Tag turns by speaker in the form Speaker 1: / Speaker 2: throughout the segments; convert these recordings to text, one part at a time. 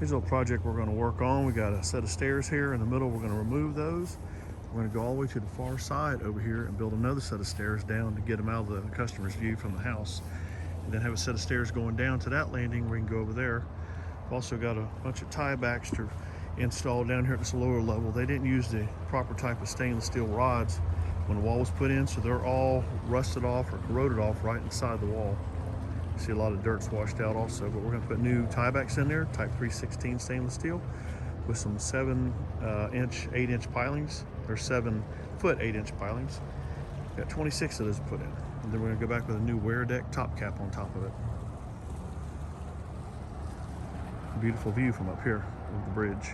Speaker 1: Here's a little project we're going to work on. We got a set of stairs here in the middle. We're going to remove those. We're going to go all the way to the far side over here and build another set of stairs down to get them out of the customer's view from the house. And then have a set of stairs going down to that landing where we can go over there. We've also got a bunch of tiebacks to install down here at this lower level. They didn't use the proper type of stainless steel rods when the wall was put in, so they're all rusted off or corroded off right inside the wall. You see a lot of dirt's washed out also, but we're going to put new tiebacks in there, type 316 stainless steel, with some 7-inch, 8-inch pilings. They're 7-foot, 8-inch pilings. Got 26 of those put in. And then we're going to go back with a new wear deck top cap on top of it. Beautiful view from up here of the bridge.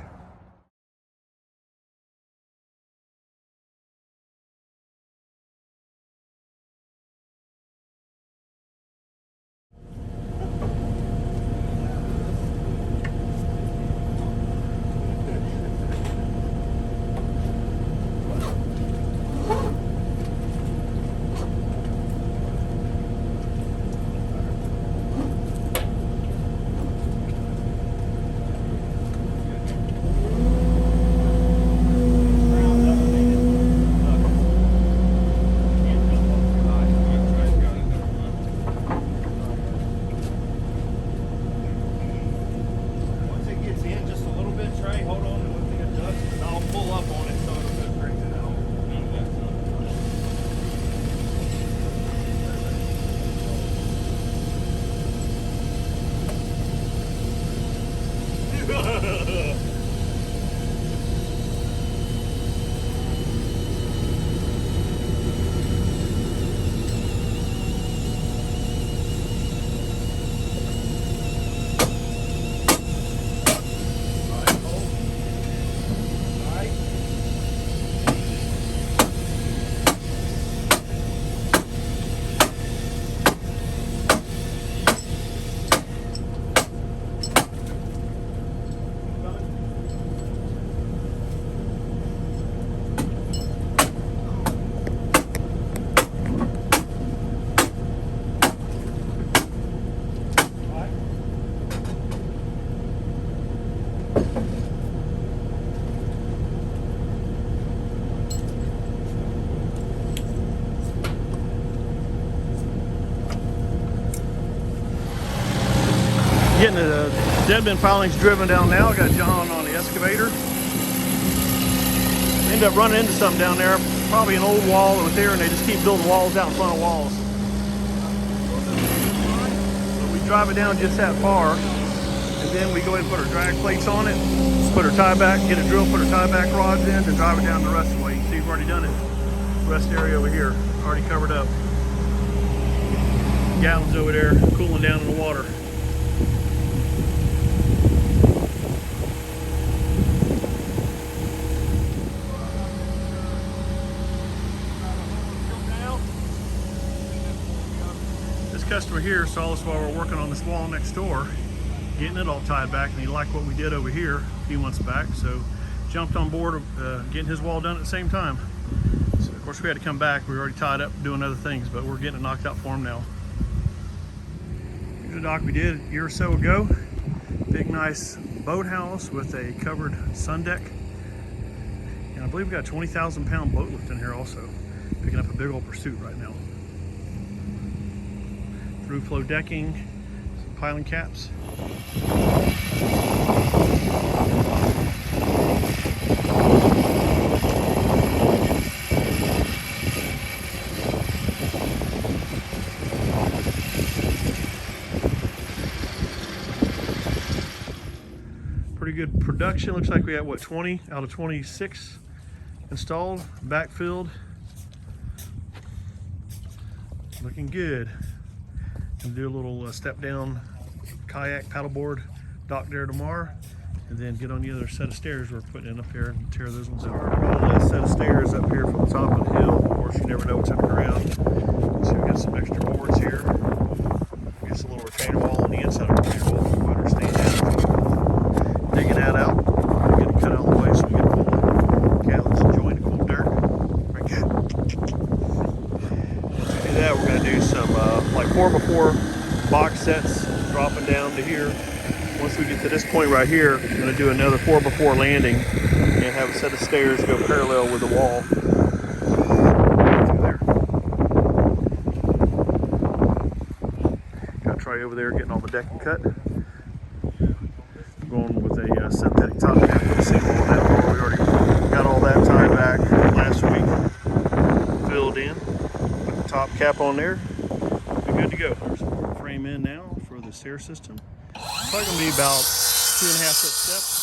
Speaker 1: Getting the dead bin pilings driven down now. I got John on the excavator. Ended up running into something down there, probably an old wall that was there, and they just keep building walls out in front of walls. So we drive it down just that far, and then we go ahead and put our drag plates on it, put our tieback, get a drill, put our tieback rods in, and drive it down the rest of the way. You can see we've already done it. The rest area over here, already covered up. Gallons over there, cooling down in the water. Customer here saw us while we're working on this wall next door, getting it all tied back, and he liked what we did over here a few months back, so jumped on board getting his wall done at the same time. So of course we had to come back. We were already tied up doing other things, but we're getting it knocked out for him now. Here's a dock we did a year or so ago. Big nice boathouse with a covered sun deck, and I believe we got a 20,000 pound boat lift in here also, picking up a big old Pursuit right now. Through flow decking, some piling caps. Pretty good production. Looks like we got what, 20 out of 26 installed, backfilled. Looking good. And do a little step down kayak paddleboard dock there tomorrow, and then get on the other set of stairs we're putting in up here and tear those ones out. A set of stairs up here from the top of the hill. Of course, you never know what's up around. So we got some extra boards here. I guess a little retainer wall on the inside of the retainer wall. You understand that. Digging that out, get it cut out of the way so we can pull the gallons and join the cool dirt. Very good. Once we do that, we're going to do some like 4x4 box sets dropping down to here. Once we get to this point right here, I'm going to do another 4x4 landing and have a set of stairs go parallel with the wall. Got to try over there getting all the decking cut. Going with a synthetic top cap with a Seawall now. We already got all that tied back last week, filled in with the top cap on there. We're good to go. There's a frame in now for the stair system. It's probably going to be about 2.5 foot steps.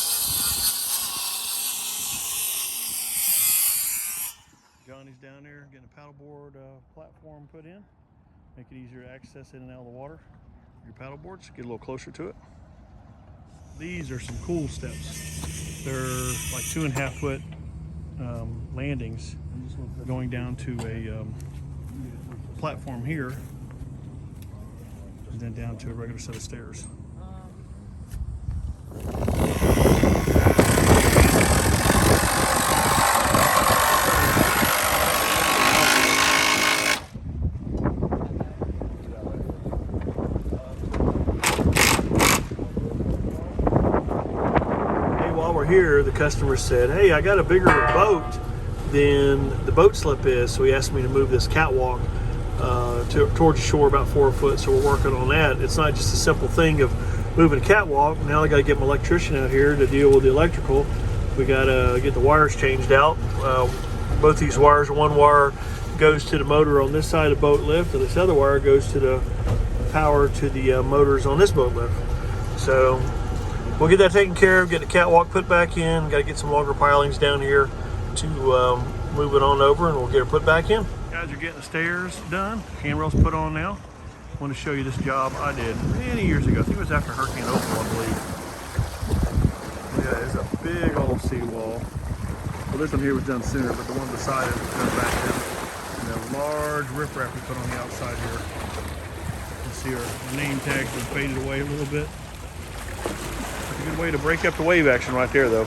Speaker 1: Johnny's down there getting a paddleboard platform put in. Make it easier to access in and out of the water. Your paddleboards, get a little closer to it. These are some cool steps. They're like 2.5 foot landings going down to a platform here and then down to a regular set of stairs. Here the customer said, hey, I got a bigger boat than the boat slip is, so he asked me to move this catwalk towards the shore about 4 foot, so we're working on that. It's not just a simple thing of moving a catwalk. Now I got to get my electrician out here to deal with the electrical. We got to get the wires changed out. Both these wires, one wire goes to the motor on this side of the boat lift, and this other wire goes to the power to the motors on this boat lift. So we'll get that taken care of, get the catwalk put back in. Got to get some longer pilings down here to move it on over, and we'll get it put back in. Guys are getting the stairs done. Handrails put on now. I want to show you this job I did many years ago. I think it was after Hurricane Opal, I believe. Yeah, it's a big old seawall. Well, this one here was done sooner, but the one beside it was done back then. And a large riprap we put on the outside here. You can see our name tags have faded away a little bit. Good way to break up the wave action right there, though.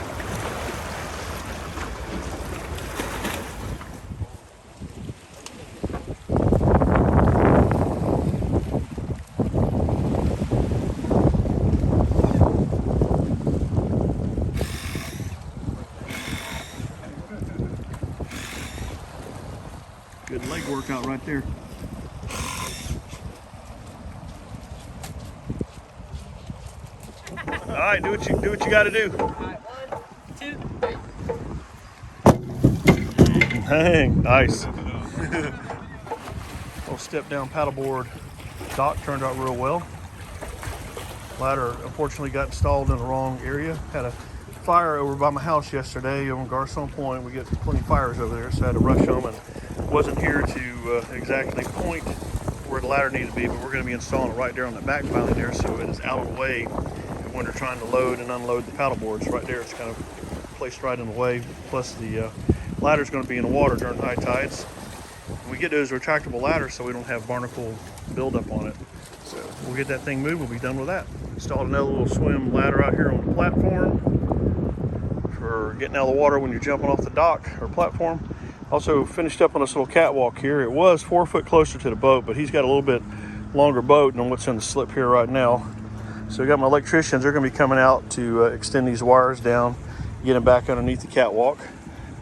Speaker 1: Good leg workout right there. All right, do what you got to do.
Speaker 2: All right, 1, 2.
Speaker 1: Dang, nice. Little step down paddleboard dock turned out real well. Ladder unfortunately got installed in the wrong area. Had a fire over by my house yesterday on Garcon Point. We get plenty of fires over there, so I had to rush home and wasn't here to exactly point where the ladder needed to be, but we're going to be installing it right there on the back piling there, so it is out of the way when they're trying to load and unload the paddle boards. Right there, it's kind of placed right in the way. Plus the ladder's going to be in the water during high tides. And we get those retractable ladders so we don't have barnacle buildup on it. So we'll get that thing moved, we'll be done with that. Installed another little swim ladder out here on the platform for getting out of the water when you're jumping off the dock or platform. Also finished up on this little catwalk here. It was 4 foot closer to the boat, but he's got a little bit longer boat than what's in the slip here right now. So I got my electricians, they're gonna be coming out to extend these wires down, get them back underneath the catwalk,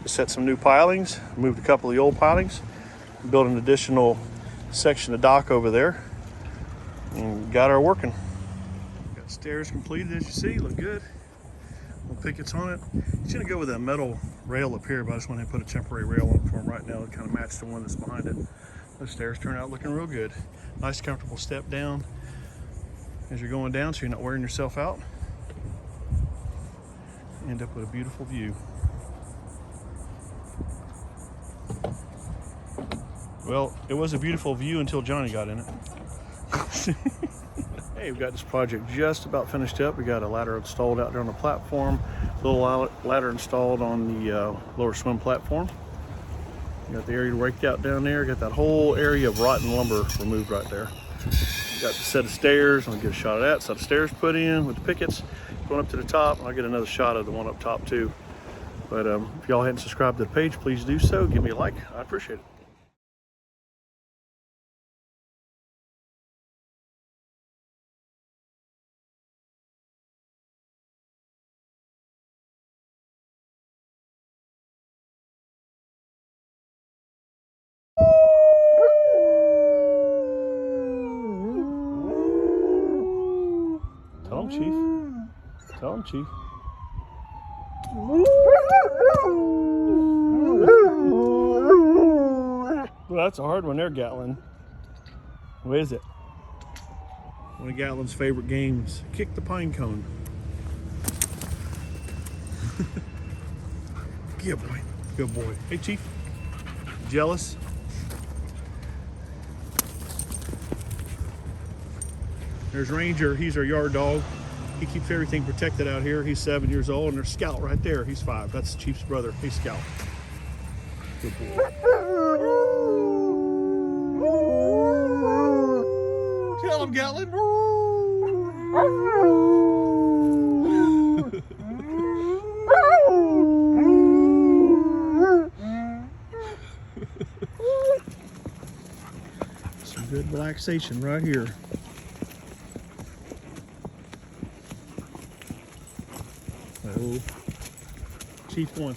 Speaker 1: to set some new pilings, moved a couple of the old pilings, built an additional section of dock over there, and got her working. Got stairs completed, as you see, look good. Little pickets on it. It's gonna go with a metal rail up here, but I just went ahead and put a temporary rail on for them right now to kind of match the one that's behind it. Those stairs turn out looking real good. Nice comfortable step down as you're going down, so you're not wearing yourself out. End up with a beautiful view. Well, it was a beautiful view until Johnny got in it. Hey, we've got this project just about finished up. We got a ladder installed out there on the platform. A little ladder installed on the lower swim platform. We got the area raked out down there. Got that whole area of rotten lumber removed right there. Got the set of stairs. I'm gonna get a shot of that. Set of stairs put in with the pickets going up to the top. I'll get another shot of the one up top too. But if y'all hadn't subscribed to the page, please do so. Give me a like. I appreciate it. him, Chief. Tell him, Chief. Well, that's a hard one there, Gatlin. What is it? One of Gatlin's favorite games. Kick the pine cone. Good boy. Good boy. Hey, Chief. Jealous? There's Ranger. He's our yard dog. He keeps everything protected out here. He's 7 years old. And there's Scout right there. He's 5. That's Chief's brother. Hey, Scout. Good boy. Tell him, Gatlin. Some good relaxation right here. Oh, Chief won.